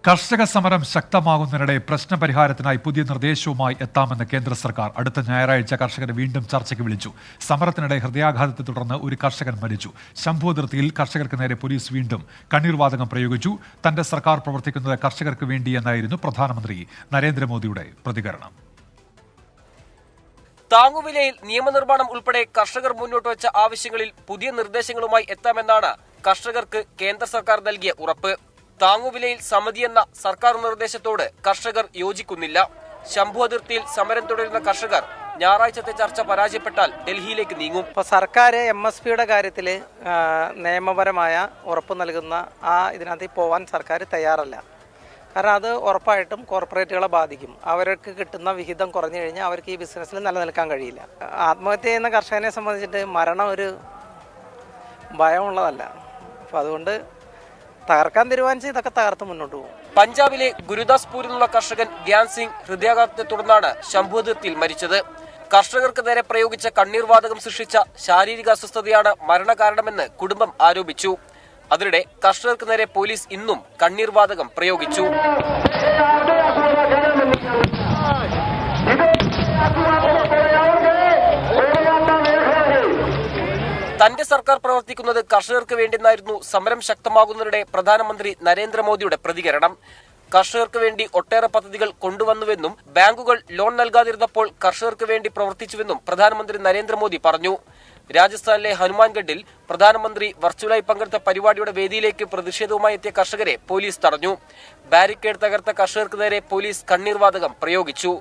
കർഷക സമരം ശക്തമാകുന്നതിനിടെ പ്രശ്നപരിഹാരത്തിനായി പുതിയ നിർദ്ദേശവുമായി എത്താമെന്ന് കേന്ദ്ര സർക്കാർ. അടുത്ത ഞായറാഴ്ച കർഷകരെ വീണ്ടും ചർച്ചയ്ക്ക് വിളിച്ചു. സമരത്തിനിടെ ഹൃദയാഘാതത്തെ തുടർന്ന് ഒരു കർഷകൻ മരിച്ചു. ശംഭു അതിർത്തിയിൽ കർഷകർക്ക് നേരെ പോലീസ് വീണ്ടും കണ്ണീർവാതകം പ്രയോഗിച്ചു. തന്റെ സർക്കാർ പ്രവർത്തിക്കുന്നത് കർഷകർക്ക് വേണ്ടിയെന്നായിരുന്നു പ്രധാനമന്ത്രി നരേന്ദ്രമോദിയുടെ പ്രതികരണം. താങ്ങുവിലയിൽ നിയമനിർമ്മാണം ഉൾപ്പെടെ കർഷകർ മുന്നോട്ട് വെച്ച ആവശ്യങ്ങളിൽ പുതിയ നിർദ്ദേശങ്ങളുമായി എത്താമെന്നാണ് കർഷകർക്ക് കേന്ദ്ര സർക്കാർ നൽകിയ ഉറപ്പ്. താങ്ങുവിലയിൽ സമിതിയെന്ന സർക്കാർ നിർദ്ദേശത്തോട് കർഷകർ യോജിക്കുന്നില്ല. ശംഭു അതിർത്തിയിൽ സമരം തുടരുന്ന കർഷകർ ഞായറാഴ്ചത്തെ ചർച്ച പരാജയപ്പെട്ടാൽ ഡൽഹിയിലേക്ക് നീങ്ങും. സർക്കാർ MSPയുടെ കാര്യത്തിൽ നിയമപരമായ ഉറപ്പ് നൽകുന്ന ഇതിനകത്ത് പോവാൻ സർക്കാർ തയ്യാറല്ല. കാരണം അത് ഉറപ്പായിട്ടും കോർപ്പറേറ്റുകളെ ബാധിക്കും. അവർക്ക് കിട്ടുന്ന വിഹിതം കുറഞ്ഞു കഴിഞ്ഞാൽ അവർക്ക് ഈ ബിസിനസ്സിൽ നിലനിൽക്കാൻ കഴിയില്ല. ആത്മഹത്യ ചെയ്യുന്ന കർഷകനെ സംബന്ധിച്ചിട്ട് മരണം ഒരു ഭയമുള്ളതല്ല. അപ്പം അതുകൊണ്ട് തകർക്കാൻ തീരുമാനിച്ച് ഇതൊക്കെ തകർത്ത് മുന്നോട്ട് പോകും. പഞ്ചാബിലെ ഗുരുദാസ്പൂരിൽ നിന്നുള്ള കർഷകൻ ഗ്യാൻ സിംഗ് ഹൃദയാഘാതത്തെ തുടർന്നാണ് ശംഭു അതിർത്തിയിൽ മരിച്ചത്. കർഷകർക്ക് നേരെ പ്രയോഗിച്ച കണ്ണീർവാതകം സൃഷ്ടിച്ച ശാരീരിക അസ്വസ്ഥതയാണ് മരണകാരണമെന്ന് കുടുംബം ആരോപിച്ചു. അതിനിടെ കർഷകർക്ക് നേരെ പോലീസ് ഇന്നും കണ്ണീർവാതകം പ്രയോഗിച്ചു. തന്റെ സർക്കാർ പ്രവർത്തിക്കുന്നത് കർഷകർക്ക് വേണ്ടിയെന്നായിരുന്നു സമരം ശക്തമാകുന്നതിനിടെ പ്രധാനമന്ത്രി നരേന്ദ്രമോദിയുടെ പ്രതികരണം. കർഷകർക്ക് വേണ്ടി ഒട്ടേറെ പദ്ധതികൾ കൊണ്ടുവന്നുവെന്നും ബാങ്കുകൾ ലോൺ നൽകാതിരുന്നപ്പോൾ കർഷകർക്ക് വേണ്ടി പ്രവർത്തിച്ചുവെന്നും പ്രധാനമന്ത്രി നരേന്ദ്രമോദി പറഞ്ഞു. രാജസ്ഥാനിലെ ഹനുമാൻഗഡിൽ പ്രധാനമന്ത്രി വെർച്വലായി പങ്കെടുത്ത പരിപാടിയുടെ വേദിയിലേക്ക് പ്രതിഷേധവുമായി എത്തിയ കർഷകരെ പോലീസ് തടഞ്ഞു. ബാരിക്കേഡ് തകർത്ത കർഷകർക്ക് നേരെ പോലീസ് കണ്ണീർവാതകം പ്രയോഗിച്ചു.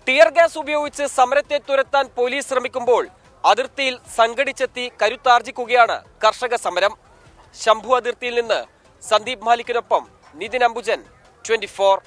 ടിയർ ഗ്യാസ് ഉപയോഗിച്ച് സമരത്തെ തുരത്താൻ പോലീസ് ശ്രമിക്കുമ്പോൾ അതിർത്തിയിൽ സംഘടിച്ചെത്തി കരുത്താർജിക്കുകയാണ് കർഷക സമരം. ശംഭു അതിർത്തിയിൽ നിന്ന് സന്ദീപ് മാലിക്കിനൊപ്പം നിതിൻ അംബുജൻ, 24.